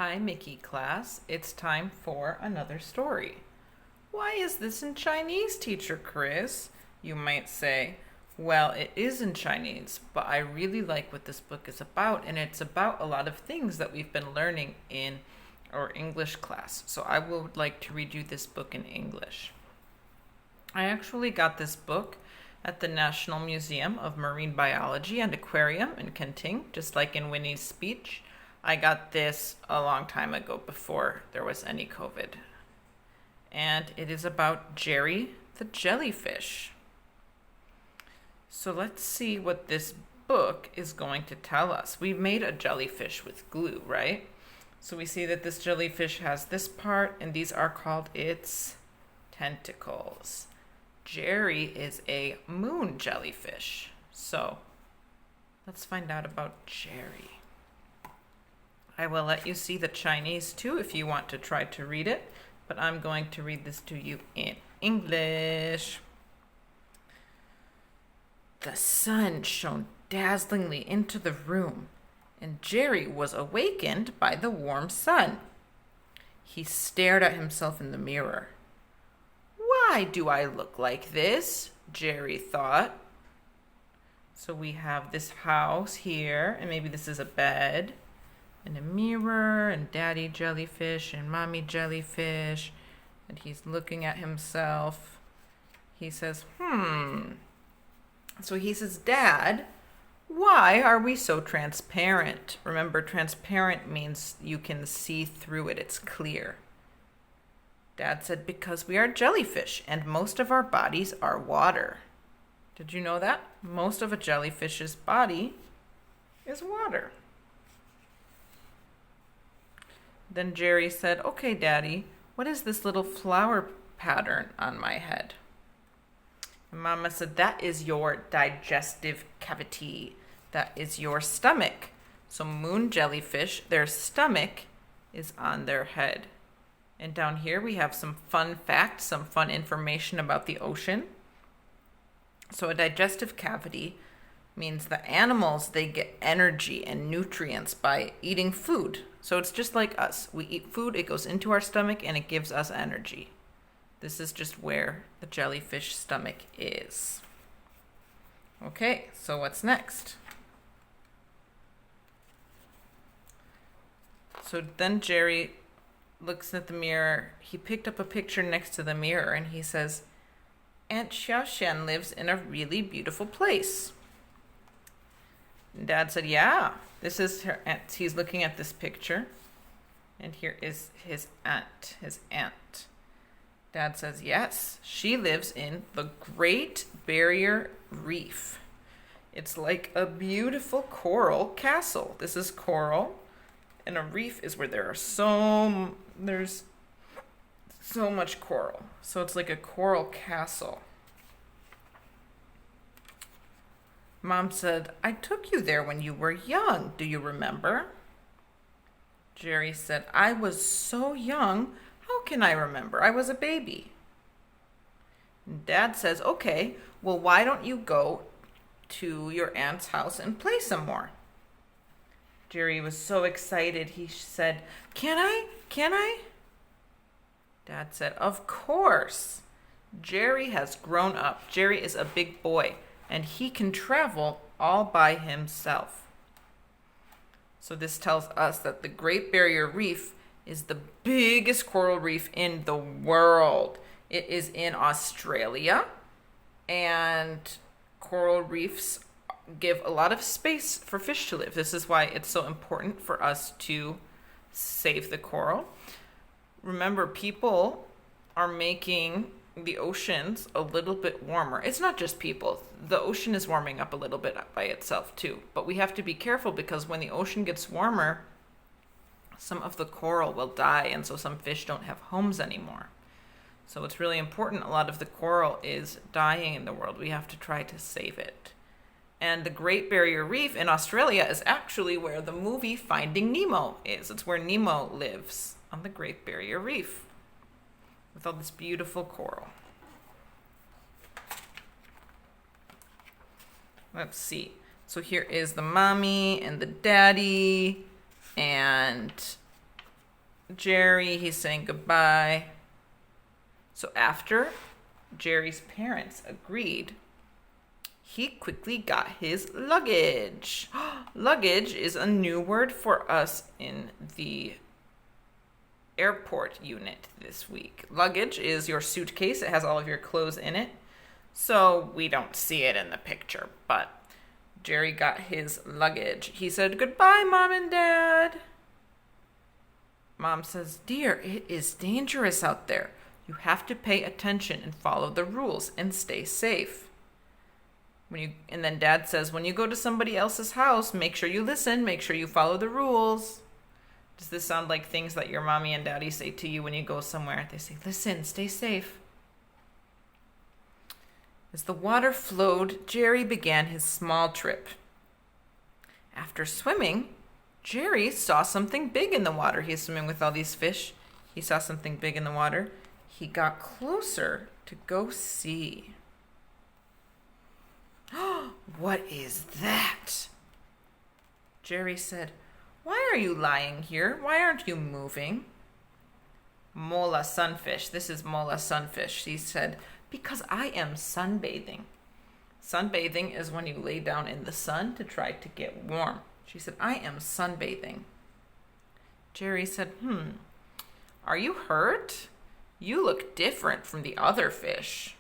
Hi, Mickey class. It's time for another story. Why is this in Chinese, Teacher Chris? You might say. Well, it is in Chinese, but I really like what this book is about, and it's about a lot of things that we've been learning in our English class. So I would like to read you this book in English. I actually got this book at the National Museum of Marine Biology and Aquarium in Kenting, just like in Winnie's speech. I got this a long time ago before there was any COVID. And it is about Jerry the jellyfish. So let's see what this book is going to tell us. We made a jellyfish with glue, right? So we see that this jellyfish has this part, and these are called its tentacles. Jerry is a moon jellyfish. So let's find out about Jerry. I will let you see the Chinese too if you want to try to read it, but I'm going to read this to you in English. The sun shone dazzlingly into the room, and Jerry was awakened by the warm sun. He stared at himself in the mirror. Why do I look like this? Jerry thought. So we have this house here, and maybe this is a bed, and a mirror, and daddy jellyfish, and mommy jellyfish, and he's looking at himself. He says, So he says, Dad, why are we so transparent? Remember, transparent means you can see through it. It's clear. Dad said, because we are jellyfish, and most of our bodies are water. Did you know that? Most of a jellyfish's body is water. Then Jerry said, okay, Daddy, what is this little flower pattern on my head? And Mama said, that is your digestive cavity. That is your stomach. So moon jellyfish, their stomach is on their head. And down here we have some fun facts, some fun information about the ocean. So a digestive cavity means the animals, they get energy and nutrients by eating food. So it's just like us. We eat food, it goes into our stomach, and it gives us energy. This is just where the jellyfish stomach is. Okay, so what's next? So then Jerry looks at the mirror. He picked up a picture next to the mirror, and he says, Aunt Xiaoshan lives in a really beautiful place. And Dad said, yeah, this is her aunt. He's looking at this picture, and here is his aunt. Dad says, yes, she lives in the Great Barrier Reef. It's like a beautiful coral castle. This is coral, and a reef is where there's so much coral. So it's like a coral castle. Mom said, I took you there when you were young. Do you remember? Jerry said, I was so young. How can I remember? I was a baby. Dad says, okay, well, why don't you go to your aunt's house and play some more? Jerry was so excited. He said, Can I? Dad said, of course. Jerry has grown up. Jerry is a big boy, and he can travel all by himself. So this tells us that the Great Barrier Reef is the biggest coral reef in the world. It is in Australia, and coral reefs give a lot of space for fish to live. This is why it's so important for us to save the coral. Remember, people are making the oceans a little bit warmer. It's not just people. The ocean is warming up a little bit by itself too. But we have to be careful because when the ocean gets warmer, some of the coral will die, and so some fish don't have homes anymore. So it's really important. A lot of the coral is dying in the world. We have to try to save it. And the Great Barrier Reef in Australia is actually where the movie Finding Nemo is. It's where Nemo lives, on the Great Barrier Reef, with all this beautiful coral. Let's see. So here is the mommy and the daddy, and Jerry. He's saying goodbye. So after Jerry's parents agreed, he quickly got his luggage. Luggage is a new word for us in the airport unit this week. Luggage is your suitcase. It has all of your clothes in it. So we don't see it in the picture, but Jerry got his luggage. He said, "Goodbye, Mom and Dad." Mom says, "Dear, it is dangerous out there. You have to pay attention and follow the rules and stay safe." And then Dad says, "When you go to somebody else's house, make sure you listen, make sure you follow the rules." Does this sound like things that your mommy and daddy say to you when you go somewhere? They say, "Listen, stay safe." As the water flowed, Jerry began his small trip. After swimming, Jerry saw something big in the water. He's swimming with all these fish. He saw something big in the water. He got closer to go see. "What is that?" Jerry said, "Why are you lying here? Why aren't you moving?" Mola sunfish. This is Mola sunfish. She said, "Because I am sunbathing." Sunbathing is when you lay down in the sun to try to get warm. She said, "I am sunbathing." Jerry said, "Are you hurt? You look different from the other fish."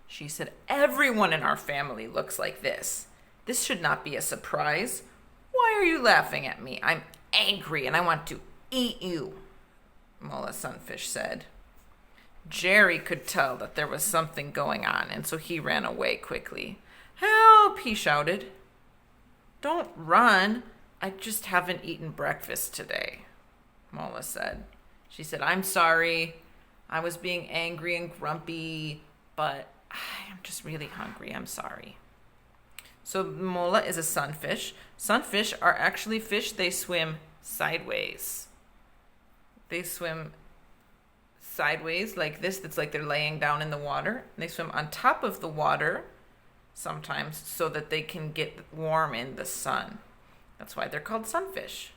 She said, "Everyone in our family looks like this. This should not be a surprise. Why are you laughing at me? I'm angry and I want to eat you," Mola sunfish said. Jerry could tell that there was something going on, and so he ran away quickly. "Help!" he shouted. "Don't run. I just haven't eaten breakfast today," Mola said. She said, "I'm sorry. I was being angry and grumpy, but I'm just really hungry. I'm sorry." So Mola is a sunfish. Sunfish are actually fish. They swim sideways. They swim sideways like this. That's like they're laying down in the water. They swim on top of the water sometimes so that they can get warm in the sun. That's why they're called sunfish.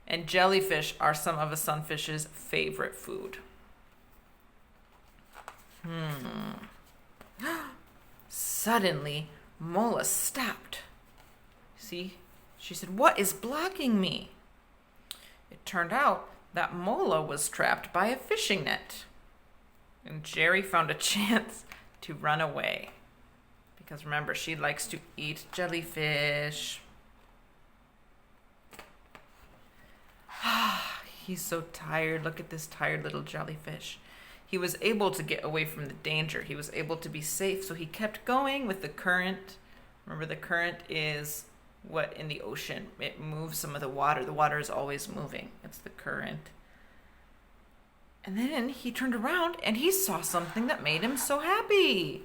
And jellyfish are some of a sunfish's favorite food. Suddenly, Mola stopped. "See?" she said, "What is blocking me?" It turned out that Mola was trapped by a fishing net. And Jerry found a chance to run away. Because remember, she likes to eat jellyfish. He's so tired. Look at this tired little jellyfish. He was able to get away from the danger. He was able to be safe, so he kept going with the current. Remember, the current is what in the ocean, it moves some of the water. The water is always moving. It's the current. And then he turned around and he saw something that made him so happy.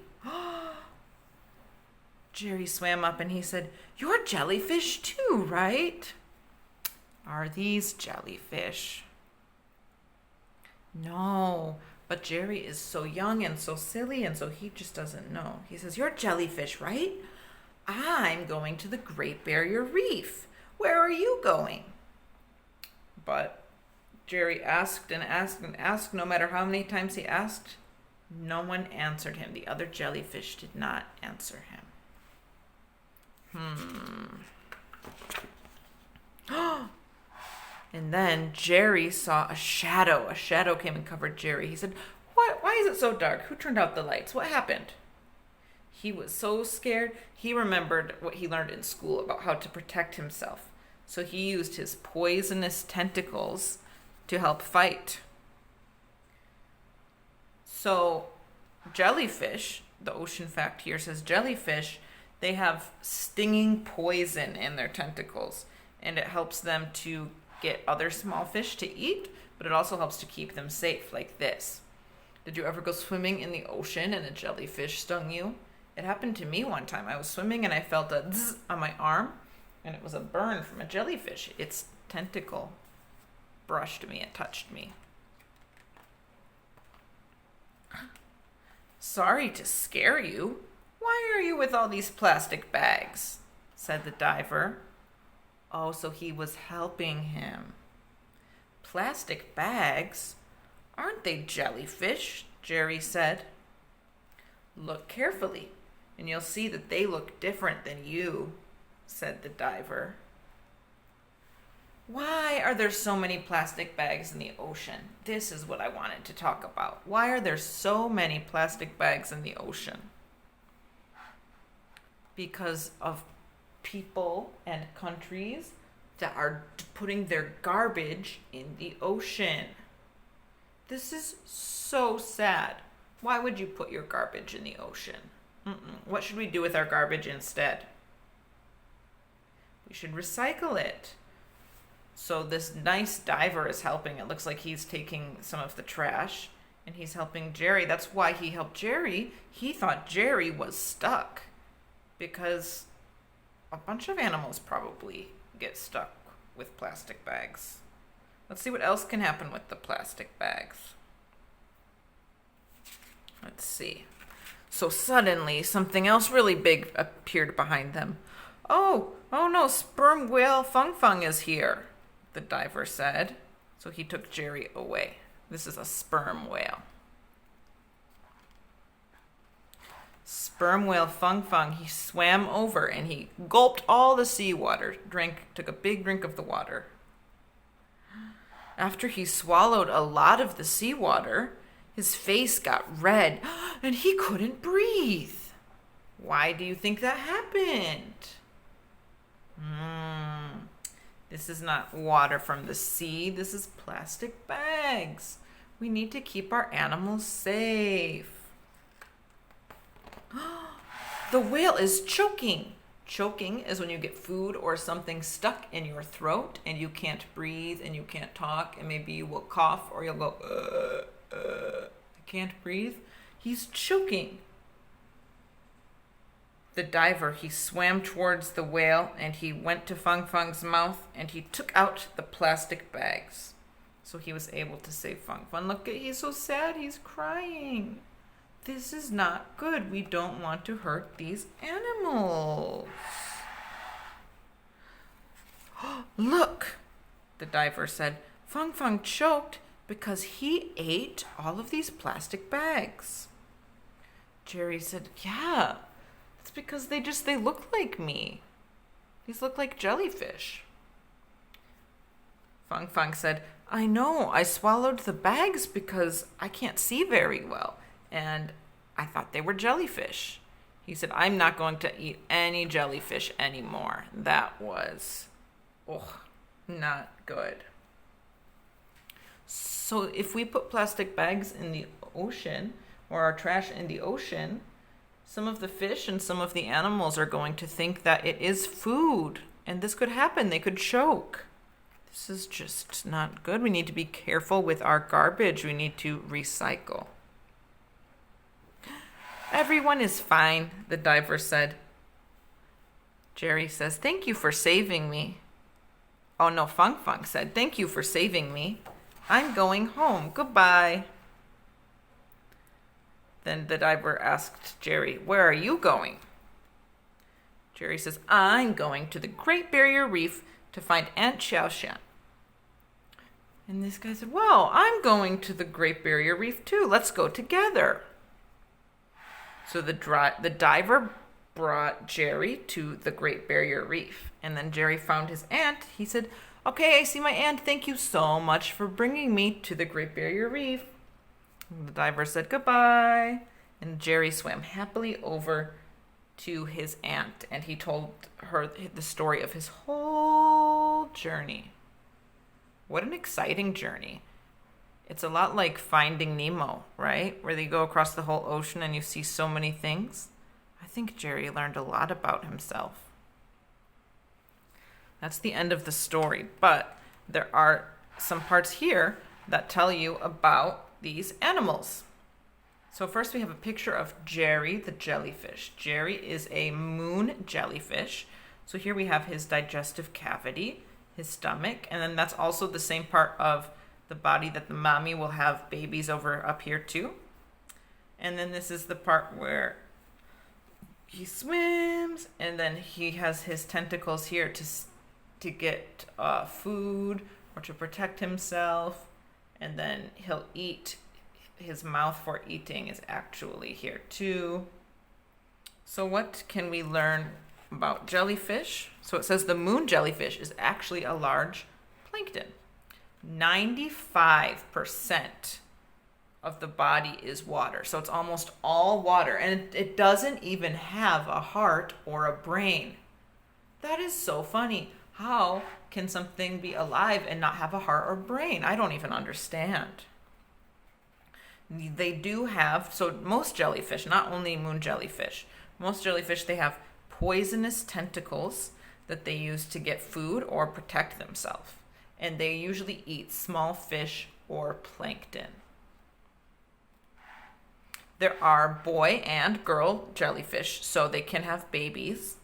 Jerry swam up and he said, "You're jellyfish too, right?" "Are these jellyfish?" "No, but Jerry is so young and so silly, and so he just doesn't know." He says, "You're jellyfish, right? I'm going to the Great Barrier Reef. Where are you going?" But Jerry asked and asked and asked. No matter how many times he asked, no one answered him. The other jellyfish did not answer him. And then Jerry saw a shadow. A shadow came and covered Jerry. He said, "What? Why is it so dark? Who turned out the lights? What happened?" He was so scared. He remembered what he learned in school about how to protect himself. So he used his poisonous tentacles to help fight. So jellyfish, the ocean fact here says jellyfish, they have stinging poison in their tentacles, and it helps them to get other small fish to eat, but it also helps to keep them safe, like this. Did you ever go swimming in the ocean and a jellyfish stung you? It happened to me one time. I was swimming and I felt a zzz on my arm, and it was a burn from a jellyfish. Its tentacle brushed me and touched me. "Sorry to scare you. Why are you with all these plastic bags?" said the diver. Oh, so he was helping him. Plastic bags? Aren't they jellyfish? Jerry said. Look carefully, and you'll see that they look different than you, said the diver. Why are there so many plastic bags in the ocean? This is what I wanted to talk about. Why are there so many plastic bags in the ocean? Because of people and countries that are putting their garbage in the ocean. This is so sad. Why would you put your garbage in the ocean? What should we do with our garbage instead? We should recycle it. So this nice diver is helping. It looks like he's taking some of the trash and he's helping Jerry. That's why he helped Jerry. He thought Jerry was stuck because a bunch of animals probably get stuck with plastic bags. Let's see what else can happen with the plastic bags. Let's see. So suddenly something else really big appeared behind them. Oh no, sperm whale Fung Fung is here, the diver said. So he took Jerry away. This is a sperm whale. Sperm whale Fung Fung, he swam over and he gulped all the seawater, took a big drink of the water. After he swallowed a lot of the seawater, his face got red and he couldn't breathe. Why do you think that happened? This is not water from the sea. This is plastic bags. We need to keep our animals safe. The whale is choking. Choking is when you get food or something stuck in your throat and you can't breathe and you can't talk and maybe you will cough or you'll go, I can't breathe. He's choking. The diver, he swam towards the whale and he went to Fung Fung's mouth and he took out the plastic bags. So he was able to save Fung Fung. Look, he's so sad, he's crying. This is not good. We don't want to hurt these animals. Look, the diver said, Fung Fung choked because he ate all of these plastic bags. Jerry said, yeah, it's because they look like me. These look like jellyfish. Fung Fung said, I know, I swallowed the bags because I can't see very well. And I thought they were jellyfish. He said, I'm not going to eat any jellyfish anymore. That was, not good. So if we put plastic bags in the ocean or our trash in the ocean, some of the fish and some of the animals are going to think that it is food. And this could happen. They could choke. This is just not good. We need to be careful with our garbage. We need to recycle. Everyone is fine, the diver said. Jerry says, thank you for saving me. Oh no, Fung Fung said, thank you for saving me. I'm going home. Goodbye. Then the diver asked Jerry, where are you going? Jerry says, I'm going to the Great Barrier Reef to find Aunt Xiao Xian. And this guy said, well, I'm going to the Great Barrier Reef too. Let's go together. So the diver brought Jerry to the Great Barrier Reef. And then Jerry found his aunt. He said, okay, I see my aunt. Thank you so much for bringing me to the Great Barrier Reef. And the diver said goodbye. And Jerry swam happily over to his aunt. And he told her the story of his whole journey. What an exciting journey. It's a lot like Finding Nemo, right? Where they go across the whole ocean and you see so many things. I think Jerry learned a lot about himself. That's the end of the story, but there are some parts here that tell you about these animals. So first we have a picture of Jerry the jellyfish. Jerry is a moon jellyfish. So here we have his digestive cavity, his stomach, and then that's also the same part of the body that the mommy will have babies over up here too. And then this is the part where he swims, and then he has his tentacles here to get food or to protect himself. And then he'll eat. His mouth for eating is actually here too. So what can we learn about jellyfish? So it says the moon jellyfish is actually a large plankton. 95% of the body is water. So it's almost all water. And it doesn't even have a heart or a brain. That is so funny. How can something be alive and not have a heart or brain? I don't even understand. They do have, so most jellyfish, not only moon jellyfish, most jellyfish, they have poisonous tentacles that they use to get food or protect themselves. And they usually eat small fish or plankton. There are boy and girl jellyfish, so they can have babies.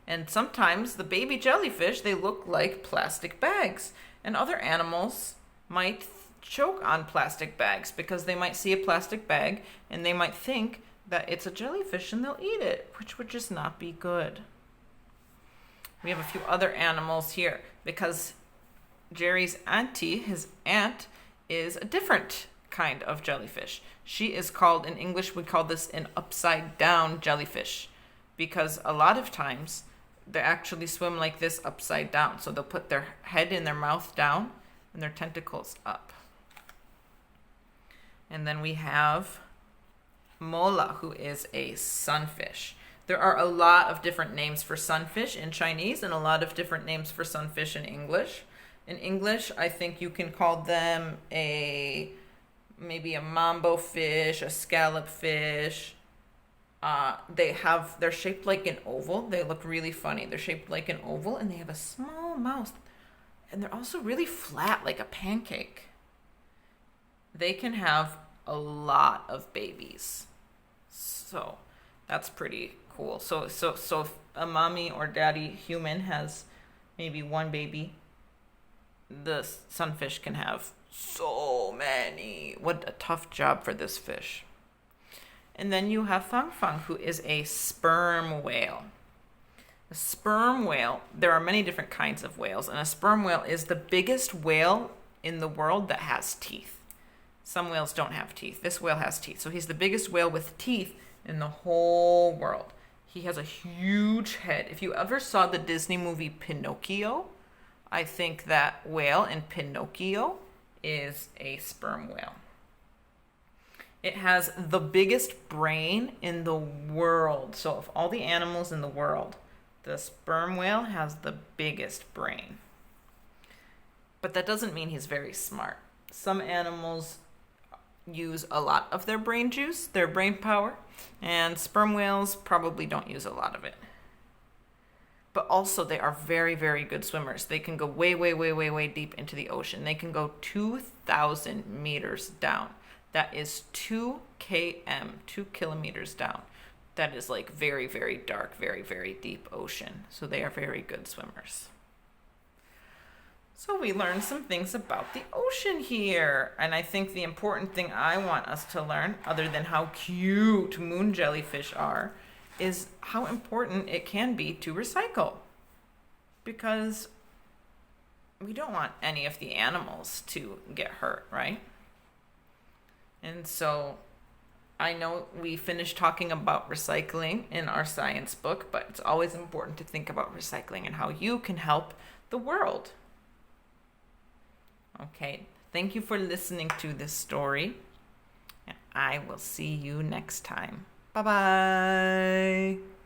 And sometimes the baby jellyfish, they look like plastic bags. And other animals might choke on plastic bags because they might see a plastic bag and they might think that it's a jellyfish and they'll eat it, which would just not be good. We have a few other animals here because Jerry's auntie, his aunt, is a different kind of jellyfish. She is called, in English, we call this an upside down jellyfish because a lot of times they actually swim like this upside down. So they'll put their head in their mouth down and their tentacles up. And then we have Mola, who is a sunfish. There are a lot of different names for sunfish in Chinese and a lot of different names for sunfish in English. In English, I think you can call them maybe a mambo fish, a scallop fish. They're shaped like an oval. They look really funny. They're shaped like an oval and they have a small mouth. And they're also really flat like a pancake. They can have a lot of babies. So that's pretty cool. So if a mommy or daddy human has maybe one baby, the sunfish can have so many. What a tough job for this fish. And then you have Fang Fang, who is a sperm whale. A sperm whale, there are many different kinds of whales, and a sperm whale is the biggest whale in the world that has teeth. Some whales don't have teeth. This whale has teeth. So he's the biggest whale with teeth in the whole world. He has a huge head. If you ever saw the Disney movie Pinocchio, I think that whale in Pinocchio is a sperm whale. It has the biggest brain in the world. So of all the animals in the world, the sperm whale has the biggest brain. But that doesn't mean he's very smart. Some animals use a lot of their brain juice, their brain power, and sperm whales probably don't use a lot of it. But also they are very, very good swimmers. They can go way, way, way, way, way deep into the ocean. They can go 2,000 meters down. That is 2 km, 2 kilometers down. That is like very, very dark, very, very deep ocean. So they are very good swimmers. So we learned some things about the ocean here. And I think the important thing I want us to learn, other than how cute moon jellyfish are, is how important it can be to recycle. Because we don't want any of the animals to get hurt, right? And so I know we finished talking about recycling in our science book, but it's always important to think about recycling and how you can help the world. Okay, thank you for listening to this story. And I will see you next time. Bye-bye.